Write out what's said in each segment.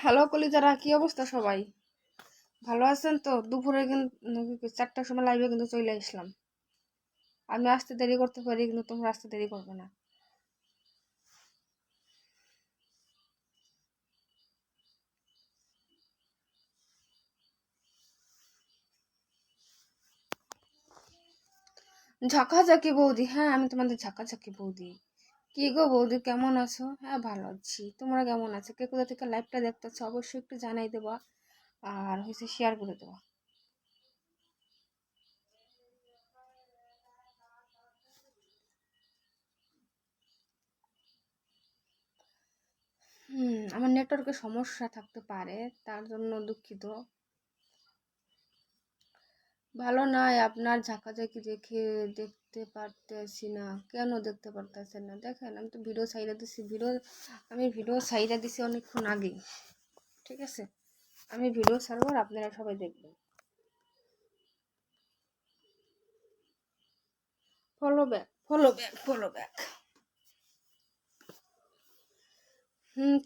Hello কলিজারা, কি অবস্থা সবাই? ভালো আছেন তো? দুপুরে কিন্তু 4টার সময় লাইভে কিন্তু চলে আসলাম। আমি আসতে দেরি করতে পারি, কিন্তু তোমরা আসতে দেরি করবে না। ঝাঁকাঝাঁকি বৌদি, হ্যাঁ আমি তোমাদের ঝাঁকাঝাঁকি বৌদি। কি গো বৌদি, কেমন আছো? হ্যাঁ ভালো আছি। তোমরা কেমন আছো? কে কোথা থেকে লাইভটা দেখতেছো অবশ্যই একটু জানাই দেবা, আর হচ্ছে শেয়ার করে দেবা। আমার নেটওয়ার্কের সমস্যা থাকতে পারে, তার জন্য দুঃখিত। ভালো নয়, আপনার ঝাঁকাঝাঁকি দেখে দেখতে পারতেছি না। কেন দেখতে পারতেছেন না? দেখেন আমি তো ভিডিও ছাইড়া দিছি, আমি ভিডিও ছাইড়া দিছি অনেকক্ষণ আগেই। ঠিক আছে, আমি ভিডিও ছাড়বো আর আপনারা সবাই দেখবেন। Follow back, follow back, follow back.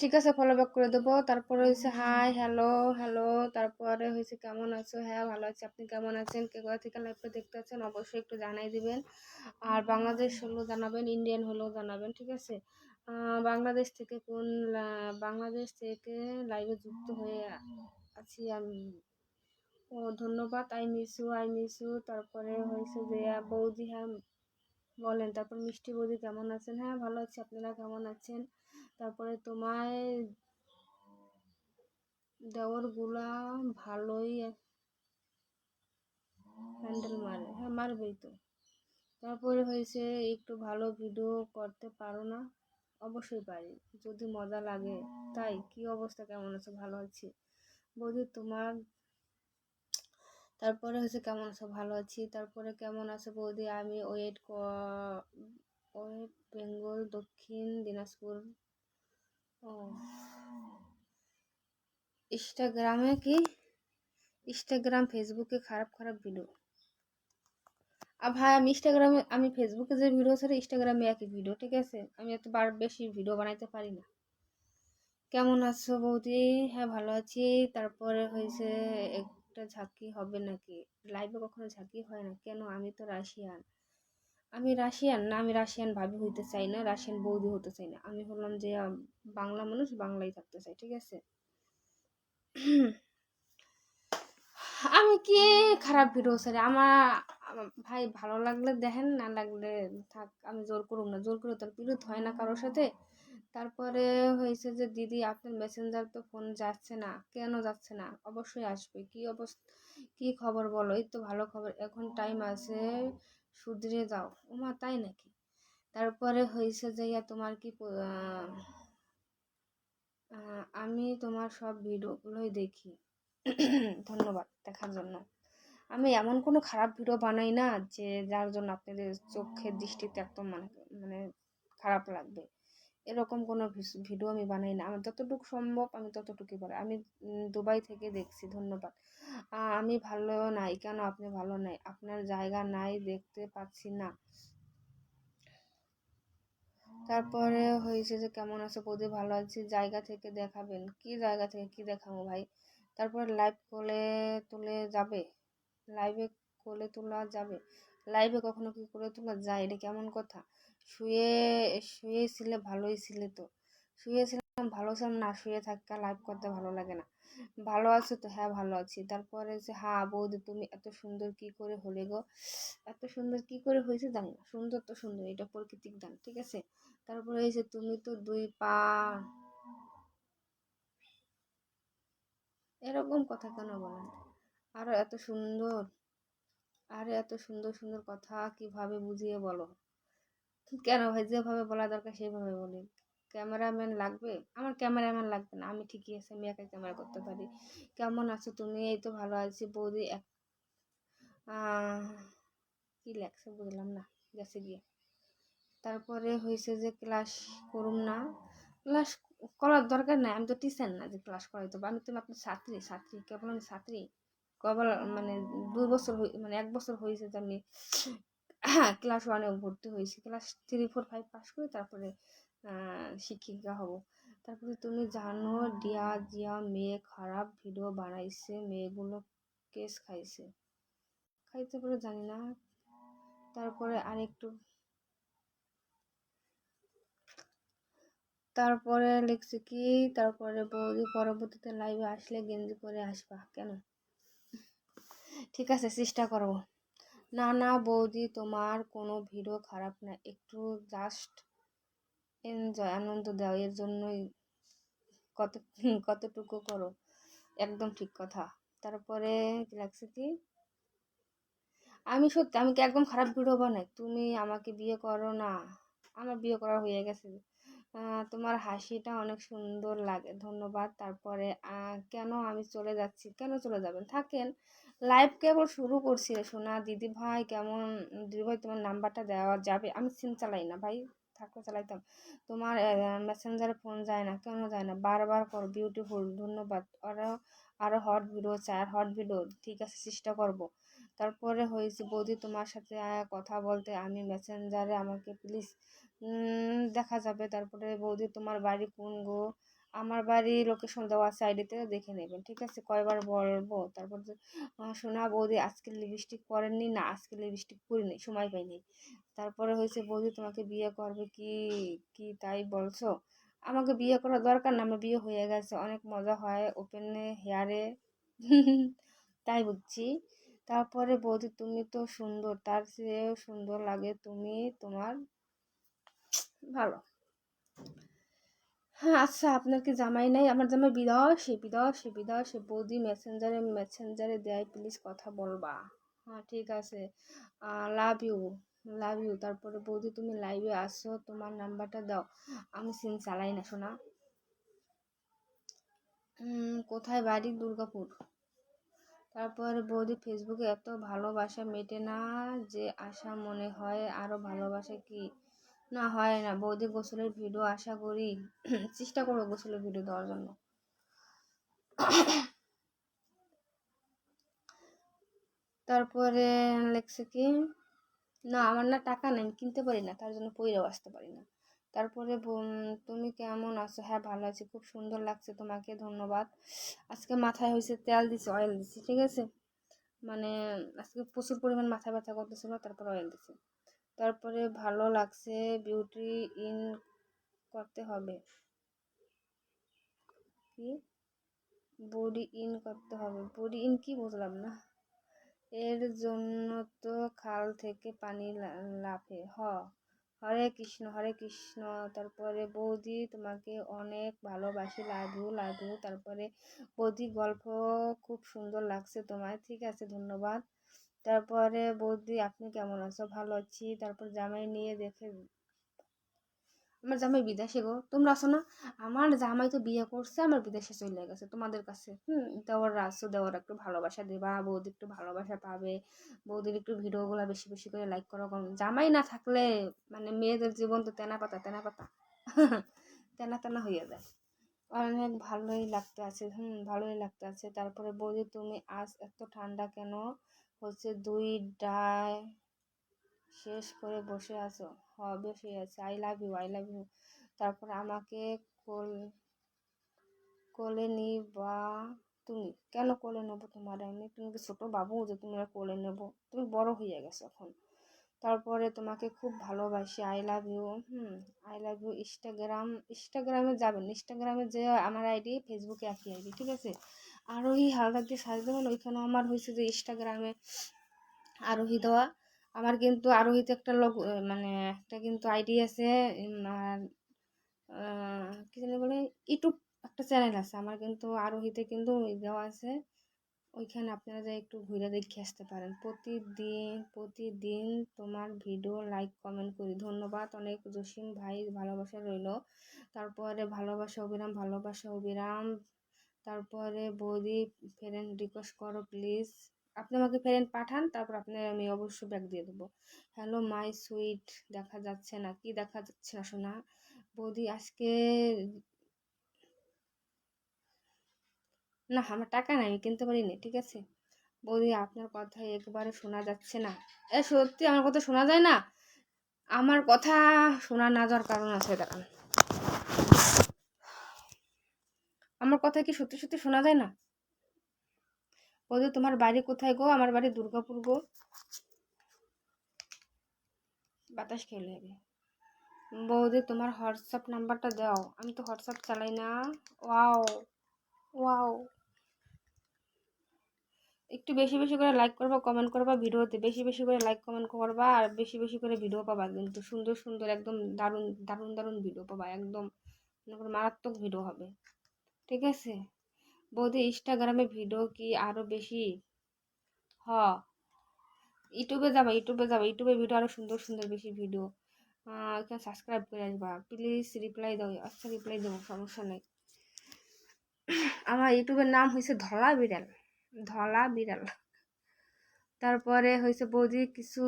ঠিক আছে, ফলো ব্যাক করে দেবো। তারপরে হয়েছে হাই, হ্যালো, হ্যালো। তারপরে হয়েছে কেমন আছো? হ্যাঁ ভালো আছি। আপনি কেমন আছেন? কে কোথা থেকে লাইভটা দেখতে আছেন অবশ্যই একটু জানাই দিবেন। আর বাংলাদেশ হলেও জানাবেন, ইন্ডিয়ান হলেও জানাবেন। ঠিক আছে, বাংলাদেশ থেকে বাংলাদেশ থেকে লাইভে যুক্ত হয়ে আছি আমি। ও ধন্যবাদ। I miss you, I miss you. তারপরে হয়েছে যে বৌদি, হ্যাঁ বলেন। তারপর মিষ্টি বৌদি কেমন আছেন? হ্যাঁ ভালো আছি, আপনারা কেমন আছেন? তারপরে তোমায় দেওর গুলা ভালোই হ্যান্ডেল মারে, হ্যাঁ মারবেই তো। তারপরে হয়েছে একটু ভালো ভিডিও করতে পারো না? অবশ্যই পারি, যদি মজা লাগে। তাই কি অবস্থা, কেমন আছো? ভালো আছি বৌদি, তোমার? তারপরে হচ্ছে কেমন আছো? ভালো আছি। তারপরে কেমন আছো বৌদি? আমি ওয়েস্ট বেঙ্গল, দক্ষিণ দিনাজপুর। ও ইনস্টাগ্রামে কি? ইনস্টাগ্রাম ফেসবুকে খারাপ খারাপ ভিডিও। আর ভাই আমি ফেসবুকে যে ভিডিও ছাড়ি ইনস্টাগ্রামে একই ভিডিও। ঠিক আছে, আমি এতবার বেশি ভিডিও বানাইতে পারি না। কেমন আছো বৌদি? হ্যাঁ ভালো আছি। তারপরে হয়েছে একটা ঝাঁকি হবে নাকি? লাইভে কখনো ঝাঁকি হয় না কেন? আমি তো রাশিয়ান। আমি রাশিয়ান না, আমি রাশিয়ান ভাবি হইতে চাই না, রাশিয়ান বৌদি হতে চাই না। আমি হলাম যে বাংলা মানুষ, বাংলাই থাকতে চাই। ঠিক আছে, আমি কি খারাপ ভিডিও ছাড়ি? ভাই ভালো লাগলে দেখেন, না লাগলে থাক। আমি জোর করুম না, জোর করে তোর বিরোধ হয় না কারোর সাথে। তারপরে হয়েছে যে দিদি আপনার মেসেঞ্জার তো ফোন যাচ্ছে না, কেন যাচ্ছে না? অবশ্যই আসবে। কি অবস্থা, কি খবর বলো? এই তো ভালো খবর, এখন টাইম আছে, শুধরে যাও। ওমা তাই নাকি? তারপরে হয়েছে যে তোমার কি আমি তোমার সব ভিডিওগুলোই দেখি। ধন্যবাদ দেখার জন্য। আমি এমন কোনো খারাপ ভিডিও বানাই না যে যার জন্য আপনাদের চোখের দৃষ্টিতে একদম মানে মানে খারাপ লাগবে। এরকম কোনো ভিডিও আমি বানাই না। আমার যতটুকু সম্ভব আমি ততটুকুই পারি। আমি দুবাই থেকে দেখছি। ধন্যবাদ। আমি ভালো নাই কেন? আপনি ভালো নাই? আপনার জায়গা নাই দেখতে পাচ্ছি না। তারপরে হয়েছে যে কেমন আছে বৌদি? ভালো আছি। জায়গা থেকে দেখাবেন? কি জায়গা থেকে কি দেখাবো ভাই? তারপরে লাইভ কোলে তুলে যাবে? লাইভে কোলে তোলা যাবে? লাইভে কখনো কি করে তোলা যায়? এটা কেমন কথা? শুয়ে শুয়েছিলে? ভালোই ছিলে তো। শুয়েছিলাম, ভালো ছিলাম না। শুয়ে থাকা লাইভ করতে ভালো লাগে না। ভালো আছো তো? হ্যাঁ ভালো আছি। তারপরে যে হ্যাঁ বৌদি, তুমি এত সুন্দর কি করে হলে গো? এত সুন্দর কি করে হয়েছে জানি না, সুন্দর তো সুন্দর, এটা প্রাকৃতিক দান। ঠিক আছে, তারপরে এই যে তুমি তো 2 পা, এরকম কথা কেন বলেন? আরো এত সুন্দর, আরে এত সুন্দর সুন্দর কথা কিভাবে বুঝিয়ে বলো? কেন ভাই, যেভাবে বলা দরকার সেইভাবে বলি। ক্যামেরাম্যান লাগবে? আমার ক্যামেরাম্যান লাগবে না, আমি ঠিকই আছে, আমি একা ক্যামেরা করতে পারি। কেমন আছো তুমি? এই তো ভালো আছি বৌদি। আহ কি লেখছে বুঝলাম না, গেছে গিয়ে। তারপরে হয়েছে যে ক্লাস করুম না? ক্লাস করার দরকার নাই, আমি তো টিচার না যে ক্লাস করাইতে হবে। আমি তো আপনার ছাত্রী, ছাত্রী, কেবল আমি ছাত্রী। কেবল মানে 2 বছর মানে 1 বছর হয়েছে যে আমি ক্লাস 1-এ ভর্তি হয়েছি। ক্লাস 3, 4, 5 পাস করে তারপরে শিক্ষিকা হব। তারপরে তুমি জানো ডিয়া জিয়া মেয়ে খারাপ ভিডিও বানাইছে, মেয়েগুলো কেস খাইতে পারে জানি না। তারপরে আরেকটু তারপরে লিখছে কি, তারপরে বৌদি পরবর্তীতে লাইভে আসলে গেঞ্জি পরে আসবা কেন? ঠিক আছে, চেষ্টা করবো। না না বৌদি, তোমার কোনো ভিডিও খারাপ না, একটু জাস্ট এনজয়, আনন্দ দাও, এর জন্যই কত কতটুকু করো, একদম ঠিক কথা। তারপরে লাগছে কি, আমি সত্যি, আমি কি একদম খারাপ ভিডিও বানাই? তুমি আমাকে বিয়ে করো না, আমার বিয়ে করা হয়ে গেছে। তোমার হাসিটা অনেক সুন্দর লাগে, ধন্যবাদ। তারপরে কেন আমি চলে যাচ্ছি? কেন চলে যাবেন, থাকেন। লাইভ কেবল শুরু করছি রে সোনা। দিদি ভাই কেমন? দিদি ভাই তোমার নাম্বারটা দেওয়া যাবে? আমি সিম চালাই না ভাই, থাকলে চালাইতাম। তোমার মেসেঞ্জারে ফোন যায় না কেন? যায় না, বারবার করো, বিউটিফুল, ধন্যবাদ। আরো হট ভিডিও চাই, আর হট ভিডিও, ঠিক আছে, চেষ্টা করব। তারপরে হয়েছে বৌদি তোমার সাথে কথা বলতে, আমি মেসেঞ্জারে, আমাকে প্লিজ দেখা যাবে। তারপরে বৌদি তোমার বাড়ি কোন গো? আমার বাড়ি লোকেশন দেওয়া আছে আইডিতে, দেখে নেবেন, ঠিক আছে। কয়বার বলবো? তারপর সোনা বৌদি আজকে লিপস্টিক পরেননি? না, আজকে লিপস্টিক পরিনি, সময় পাইনি। তারপরে হয়েছে বৌদি তোমাকে বিয়ে করবে কি? কি তাই বলছো? আমাকে বিয়ে করার দরকার না, আমার বিয়ে হয়ে গেছে, অনেক মজা হয় ওপেন হেয়ারে। তাই বুঝছি। তারপরে বৌদি তুমি তো সুন্দর, তার চেয়েও সুন্দর লাগে তুমি, তোমার ভালো। হ্যাঁ আচ্ছা, আপনার কি জামাই নাই? আমার জামাই বিদেশে বৌদি মেসেঞ্জারে দেয়, প্লিজ কথা বলবা। হ্যাঁ ঠিক আছে, লাভ ইউ। তারপরে বৌদি তুমি লাইভে আসো, তোমার নাম্বারটা দাও। আমি সিম চালাই না শোনা। কোথায় বাড়ি? দুর্গাপুর। তারপরে বৌদি ফেসবুকে এত ভালোবাসা মেটে না, যে আশা মনে হয় আরো ভালোবাসা কি? না হয় না বৌদি, গোসলের ভিডিও আশা করি। চেষ্টা করবো গোসলের ভিডিও দেওয়ার জন্য। তারপরে লেখছে কি, না আমার না টাকা নেই, আমি কিনতে পারি না, তার জন্য পইরাও আসতে পারি না। তারপরে তুমি কেমন আছো? হ্যাঁ ভালো আছি, খুব সুন্দর লাগছে তোমাকে, ধন্যবাদ। আজকে মাথায় হয়েছে তেল দিছি, অয়েল দিছি, ঠিক আছে। মানে আজকে প্রচুর পরিমাণ মাথা ব্যথা করতেছিল, তারপর অয়েল দিছি। তারপরে ভালো লাগছে, বিউটি ইন করতে হবে কি? বডি ইন করতে হবে, বডি ইন কি বুঝলাম না। এর জন্য তো খাল থেকে পানি লাফে হরে কৃষ্ণ হরে কৃষ্ণ। তারপরে বৌদি তোমাকে অনেক ভালোবাসি, লাভ ইউ। তারপরে বৌদি গল্প খুব সুন্দর লাগছে তোমায়, ঠিক আছে, ধন্যবাদ। তারপরে বৌদি আপনি কেমন আছো? ভালো আছি। তারপর জামাই নিয়ে দেখে, আমার জামাই বিদেশে গো, তোমরা আসো না? আমার জামাই তো বিয়ে করছে, আমার বিদেশে চলে গেছে তোমাদের কাছে। দেওয়াররা আসো, দেওয়ার একটু ভালোবাসা দেবা, বৌদি একটু ভালোবাসা পাবে, বৌদির একটু ভিডিওগুলো বেশি বেশি করে লাইক করো। জামাই না থাকলে মানে মেয়েদের জীবন তো তেনা পাতা তেনা তেনা হয়ে যায়। অনেক ভালোই লাগতে আছে, ভালোই লাগতে আছে। তারপরে বৌদি তুমি আজ এত ঠান্ডা কেন? হচ্ছে দুই ডায় শেষ করে বসে আছো? বসে আছে, আই লাভ ইউ। তারপরে আমাকে কোল কোলে নিবা? তুমি কেন কোলে নেবো তোমার? আমি, তুমি কি ছোট বাবু যে তুমি কোলে নেবো? তুমি বড় হয়ে গেছো এখন। তারপরে তোমাকে খুব ভালোবাসি, I love you. I love you. ইনস্টাগ্রামে যাবেন, ইনস্টাগ্রামে যে আমার আইডি, ফেসবুকে একই আইডি, ঠিক আছে। আরোহী হালদার দিয়ে সার্চ দেবেন, ওইখানে আমার হয়েছে যে ইনস্টাগ্রামে আরোহী দেওয়া। আমার কিন্তু আরোহীতে একটা লোক, মানে একটা কিন্তু আইডি আছে, আর কি জানি বলে, ইউটিউব একটা চ্যানেল আছে আমার, কিন্তু আরোহীতে কিন্তু দেওয়া আছে। ওইখানে আপনারা যাই একটু ঘুরে দেখে আসতে পারেন। প্রতিদিন তোমার ভিডিও লাইক কমেন্ট করি, ধন্যবাদ অনেক জসিম ভাই, ভালোবাসা রইল। তারপরে ভালোবাসা অবিরাম। তারপরে বৌদি ফ্রেন্ড রিকোয়েস্ট করো প্লিজ। আপনি আমাকে ফ্রেন্ড পাঠান, তারপর আপনার আমি অবশ্যই ব্যাক দিয়ে দেবো। হ্যালো মাই সুইট, দেখা যাচ্ছে না? কি দেখা যাচ্ছে না শোনা? বৌদি আজকে না, আমার টাকা নাই, আমি কিনতে পারিনি, ঠিক আছে। বৌদি আপনার কথা একবারে শোনা যাচ্ছে না। সত্যি আমার কথা শোনা যায় না? আমার কথা শোনা না যাওয়ার কারণ আছে, দাঁড়ান। আমার কথা কি সত্যি সত্যি শোনা যায় না? বৌদি তোমার বাড়ি কোথায় গো? আমার বাড়ি দুর্গাপুর গো। বাতাস খেলে যাবে। বৌদি তোমার হোয়াটসঅ্যাপ নাম্বারটা দাও, আমি তো হোয়াটসঅ্যাপ চালাই না। Wow, wow. একটু বেশি বেশি করে লাইক করবা, কমেন্ট করবা, ভিডিওতে বেশি বেশি করে লাইক কমেন্ট করবা, আর বেশি বেশি করে ভিডিও পাবা, কিন্তু সুন্দর সুন্দর একদম দারুণ দারুণ দারুণ ভিডিও পাবা, একদম মনে করো মারাত্মক ভিডিও হবে, ঠিক আছে? বৌদি ইনস্টাগ্রামে ভিডিও কি আরো বেশি? হ, ইউটিউবে ভিডিও আরো সুন্দর সুন্দর বেশি ভিডিও। এখানে সাবস্ক্রাইব করে আসবা প্লিজ, রিপ্লাই দাও। আচ্ছা রিপ্লাই দেবো, সমস্যা নেই। আমার ইউটিউবের নাম হয়েছে ধলা বিড়াল, ধলা বিড়াল। তারপরে হয়েছে বৌদি কিছু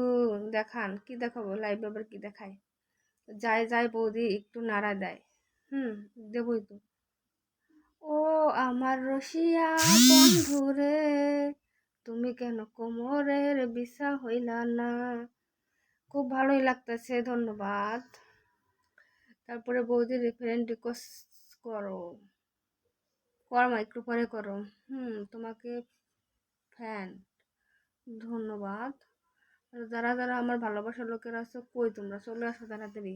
দেখান, কি দেখাবো? লাইভ আবার কি দেখায়? যায় যায় বৌদি একটু নাড়া দেয়। দেবই তো। ও আমার রসিয়া বন্ধুরে, তুমি কেন কোমরের বিছা হইলা না? খুব ভালোই লাগতেছে, ধন্যবাদ। তারপরে বৌদি রেফারেন্ট রিকোয়েস্ট করো, করো একটু পরে করো। তোমাকে ফ্যান, ধন্যবাদ। যারা যারা আমার ভালোবাসার লোকেরা আছে, কই তোমরা চলে আসো তাড়াতাড়ি।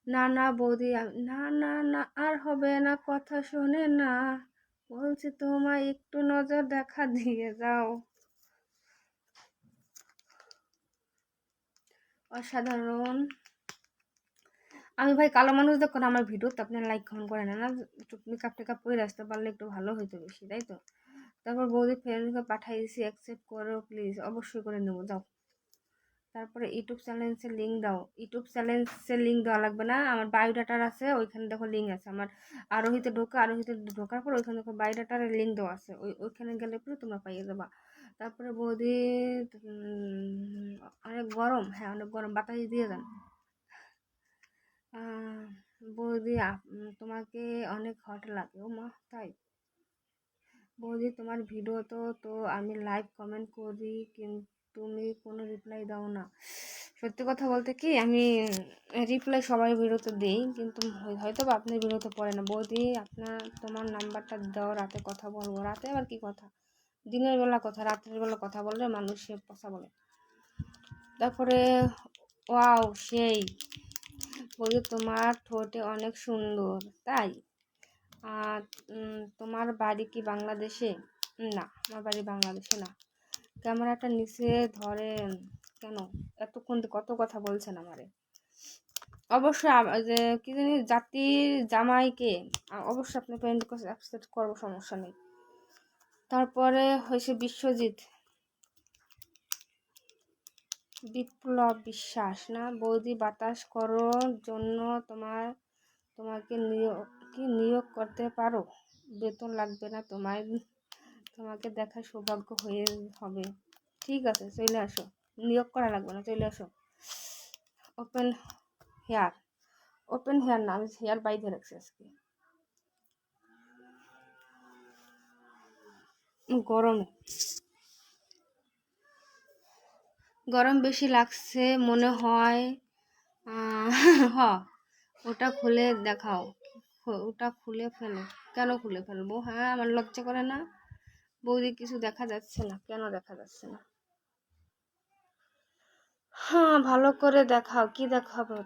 না না বৌদি, না না না, আর হবে না, কথা শোনে না, বলছি তোমায় একটু নজর দেখা দিয়ে যাও। অসাধারণ। আমি ভাই কালো মানুষ দেখুন আমার ভিডিওতে আপনার লাইক কমেন্ট করে না, একটু মেকআপ টেকআপ করে আসতে পারলে একটু ভালো হইতো বেশি, তাই তো? তারপর বৌদি ফ্রেন্ডকে পাঠাই দিয়েছি, অ্যাকসেপ্ট করো প্লিজ, অবশ্যই করে নেবো, যাও। তারপরে ইউটিউব চ্যানেলের লিঙ্ক দাও। ইউটিউব চ্যানেলের লিঙ্ক দেওয়া লাগবে না, আমার বায়োডাটার আছে, ওইখানে দেখো লিঙ্ক আছে আমার। আরোহিতে ঢোকা, আরোহিতে ঢোকার পর ওইখানে দেখো বায়োডাটার লিঙ্ক দেওয়া আছে, ওইখানে গেলে পরে তোমরা পাইয়ে যাবা। তারপরে বৌদি অনেক গরম, হ্যাঁ অনেক গরম, বাতাস দিয়ে যান। বৌদি তোমাকে অনেক হট লাগে, ও মা তাই? বৌদি তোমার ভিডিও তো তো আমি লাইভ কমেন্ট করি, কিন্তু তুমি কোনো রিপ্লাই দাও না। সত্যি কথা বলতে কি, আমি রিপ্লাই সবাই ভিডিওতে দিই, কিন্তু হয়তো বা আপনি ভিডিওতে পড়ে না। বৌদি তোমার নাম্বারটা দাও, রাতে কথা বলবো। রাতে আবার কি কথা? দিনের বেলা কথা, রাত্রের বেলা কথা বললে মানুষ সে কথা বলে। তারপরে ওয়াও সেই, বৌদি তোমার ঠোঁটে অনেক সুন্দর, তাই? আর তোমার বাড়ি কি বাংলাদেশে? না, আমার বাড়ি বাংলাদেশে না। ক্যামেরাটা নিচে ধরেন কেন? এতক্ষণ কত কথা বলছেন আমারে। অবশ্যই যে কি জানি জাতির জামাইকে অবশ্যই আপনি ফ্রেন্ড অ্যাকসেপ্ট করবো, সমস্যা নেই। তারপরে হয়েছে বিশ্বজিৎ, বিপ্লব বিশ্বাস না? বৌদি বাতাস করার জন্য তোমাকে নিয়োগ করতে পারো, বেতন লাগবে না তোমায়, তোমাকে দেখার সৌভাগ্য হয়ে হবে। ঠিক আছে, চলে আসো, নিয়োগ করা লাগবে না, চলে আসো। ওপেন হেয়ার, ওপেন হেয়ার না, আমি হেয়ার বাইরে রাখছি আজকে গরমে। গরম বেশি লাগছে মনে হয়। হ, ওটা খুলে দেখাও, ওটা খুলে ফেলো। কেন খুলে ফেলবো? হ্যাঁ, আমার লজ্জা করে না? বৌদি কিছু দেখা যাচ্ছে না, কেন দেখা যাচ্ছে না? হ্যাঁ, ভালো করে দেখাও, কি দেখাবো?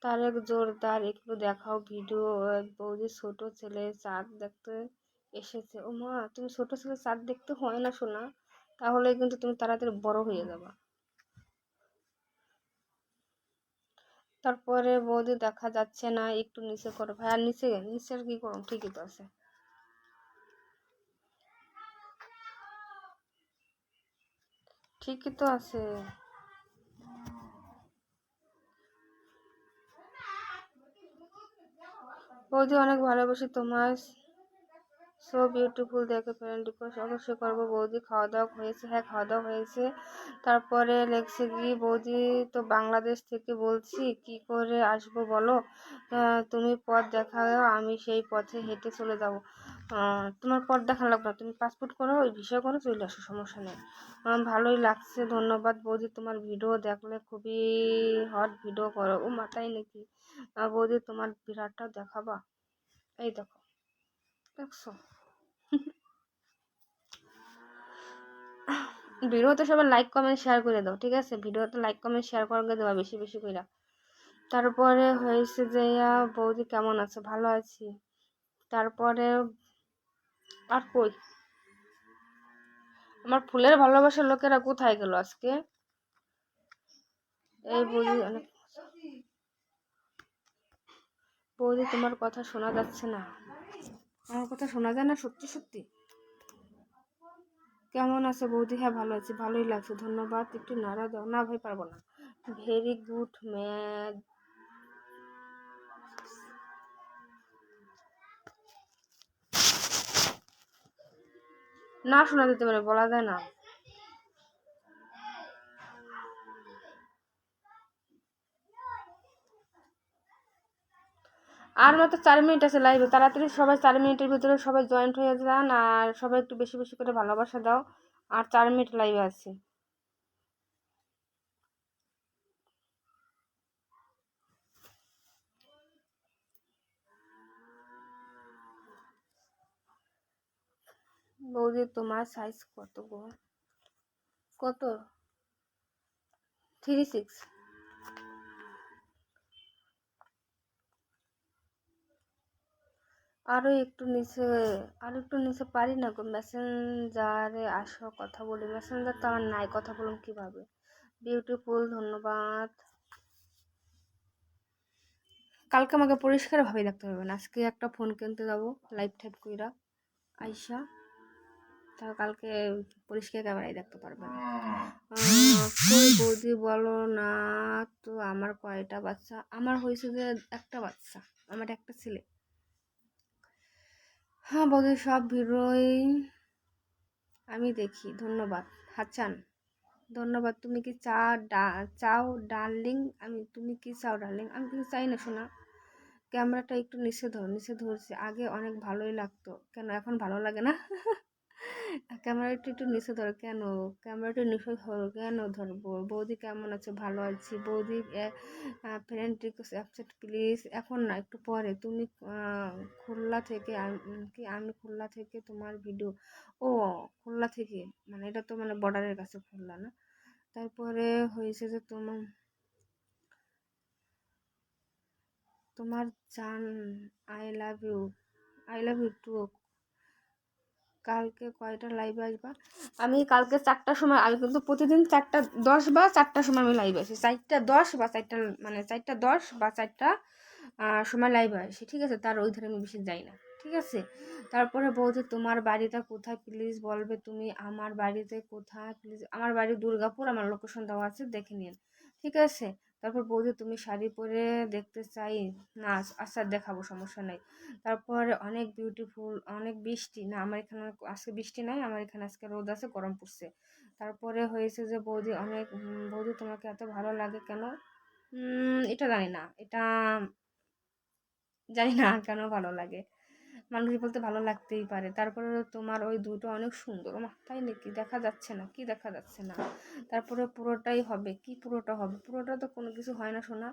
তারেক জোরদার একটু দেখাও ভিডিও। বৌদি ছোট ছেলে চাঁদ দেখতে এসেছে। ও মা, তুমি ছোট ছেলে চাঁদ দেখতে হয় না শোনা, তাহলে কিন্তু তুমি তাড়াতাড়ি বড় হয়ে যাবা। তারপরে বৌদি দেখা যাচ্ছে না, একটু নিচে করো ভাই। আর নিচের কি করো? ঠিকই তো আছে, ঠিকই তো আছে। বৌদি অনেক ভালোবাসি তোমার। সো বিউটিফুল দেখে ফ্রেন্ড রিকোয়েস্ট অবশ্যই করবো। বৌদি খাওয়া দাওয়া হয়েছে? হ্যাঁ, খাওয়া দাওয়া হয়েছে। তারপরে লেখছে কি, বৌদি তো বাংলাদেশ থেকে বলছি, কি করে আসবো বলো? তুমি পথ দেখাও, আমি সেই পথে হেঁটে চলে যাব। তোমার পথ দেখা লাগবে না, তুমি পাসপোর্ট করো, ওই ভিসা করো, চলে আসো, সমস্যা নেই। ভালোই লাগছে, ধন্যবাদ বৌদি। তোমার ভিডিও দেখলে খুবই হট ভিডিও করো। ও মাথায় নাকি? বৌদি তোমার বিরাটটা দেখাবা? এই দেখো, দেখছো? ভিডিওতে সবাই লাইক কমেন্ট শেয়ার করে দাও, ঠিক আছে? ভিডিওতে লাইক কমেন্ট শেয়ার করে দেওয়া বেশি বেশি করে। তারপরে হয়েছে যে বৌদি কেমন আছে? ভালো আছি। তারপরে আর কই, আমার ফুলের ভালোবাসার লোকেরা কোথায় গেল আজকে? এই বৌদি অনেক, বৌদি তোমার কথা শোনা যাচ্ছে না। আমার কথা শোনা যায় না? সত্যি সত্যি? কেমন আছে বৌদি? হ্যাঁ, ভালো আছি। ভালোই লাগছে, ধন্যবাদ। একটু নাড়া দাও না ভাই, পারবো না। Very good mad. না শোনা যেতে পারে, বলা যায় না। আর মাত্র 4 মিনিট আছে লাইভে, তাড়াতাড়ি সবাই 4 মিনিটের ভিতরে সবাই জয়েন্ট হয়ে যান, আর সবাই একটু বেশি বেশি করে ভালোবাসা দাও। আর 4 মিনিট লাইভে আছে। বৌদি তোমার সাইজ কত গো? কত? 36। আরো একটু নিচে, আরো একটু নিচে পারি না গো? মেসেঞ্জারে আসো, কথা বলি। মেসেঞ্জার তো আমার নাই, কথা বলুন কিভাবে? বিউটিফুল, ধন্যবাদ। কালকে আমাকে পরিষ্কার ভাবে দেখতে পারবে না, আজকে একটা ফোন কিনতে যাবো লাইভ টাইপ কইরা আইসা, তা কালকে পরিষ্কার ক্যামেরায় দেখতে পারবে না। কই বৌদি বলো না তো, আমার কয়টা বাচ্চা? আমার হয়েছে যে একটা বাচ্চা, আমার একটা ছেলে। হ্যাঁ বৌদি, সব ভিডিওই আমি দেখি, ধন্যবাদ। হাসান, ধন্যবাদ। তুমি কি চাও ডার্লিং? তুমি কি চাও ডার্লিং? আমি কিছু চাই না শোনা। ক্যামেরাটা একটু নিচে ধর, নিচে ধরছে। আগে অনেক ভালোই লাগতো, কেন এখন ভালো লাগে না? ক্যামেরাটা একটু নিচে ধরো কেন? ক্যামেরাটা নিচে ধরো কেন? ধরবো। বৌদি কেমন আছে? ভালো আছি বৌদি। Friend request accept please. এখন না, একটু পরে। তুমি খুলনা থেকে? আমি খুলনা থেকে তোমার ভিডিও। ও, খুলনা থেকে, মানে এটা তো মানে বর্ডারের কাছে খুলনা না? তারপরে হয়েছে যে তোমার তোমার জান, I love you, I love you too. কালকে কয়টা লাইভে আসবা? আমি কালকে 4টার সময়, আমি কিন্তু প্রতিদিন 4:10 বা 4টার সময় আমি লাইভে আসি। 4:10 বা 4টা, মানে 4:10 বা 4টা সময় লাইভে আসি, ঠিক আছে? তার ওই ধারে আমি বেশি যাই না, ঠিক আছে? তারপরে বলছে তোমার বাড়িটা কোথায় প্লিজ বলবে? তুমি আমার বাড়িতে কোথায় প্লিজ? আমার বাড়ি দুর্গাপুর, আমার লোকেশন দেওয়া আছে, দেখে নিন, ঠিক আছে? তারপর বলছে তুমি শাড়ি পরে দেখতে চাই না? আচ্ছা, দেখাবো, সমস্যা নাই। তারপরে অনেক বিউটিফুল, অনেক বৃষ্টি না আমার এখানে, আজকে বৃষ্টি নাই আমার এখানে, আজকে রোদ আছে, গরম পড়ছে। তারপরে হয়েছে যে বৌদি অনেক, বৌদি তোমাকে এত ভালো লাগে কেন? এটা জানি না, এটা জানি না কেন ভালো লাগে। মানুষ বলতে ভালো লাগতেই পারে। তারপরে তোমার ওই দুটো অনেক সুন্দর। ওমা, তাই নাকি? দেখা যাচ্ছে না, কি দেখা যাচ্ছে না? তারপরে পুরোটাই হবে? কি পুরোটা হবে? পুরোটা তো কোনো কিছু হয় না শোনা।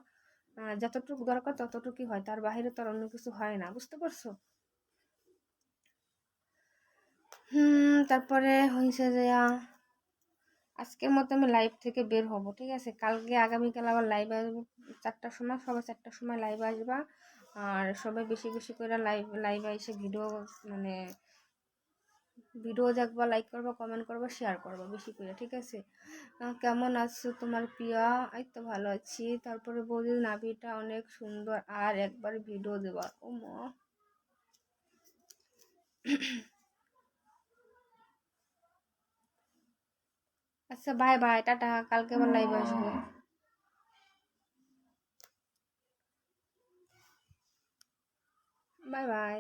যতটুকু দরকার ততটুকুই হয়, তার বাইরে তো আর অন্য কিছু হয় না, বুঝতে পারছো? তারপরে হয়েছে যে আজকের মতো আমি লাইভ থেকে বের হব, ঠিক আছে? কালকে আগামীকাল আবার লাইভ আসবো 4টার সময়, সবাই 4টার সময় লাইভ আসবা। আর সবাই বেশি বেশি করে লাইভে এসে মানে ভিডিও দেখবা, লাইক করবা, কমেন্ট করবা, শেয়ার করবা বেশি করে, ঠিক আছে? কেমন আছো তোমার প্রিয়া? এই তো ভালো আছি। তারপরে বৌদি নাভিটা অনেক সুন্দর, আর একবার ভিডিও দেবা। ও মা, আচ্ছা, বাই বাই, টাটা, কালকে আবার লাইভ আসবো। Bye bye.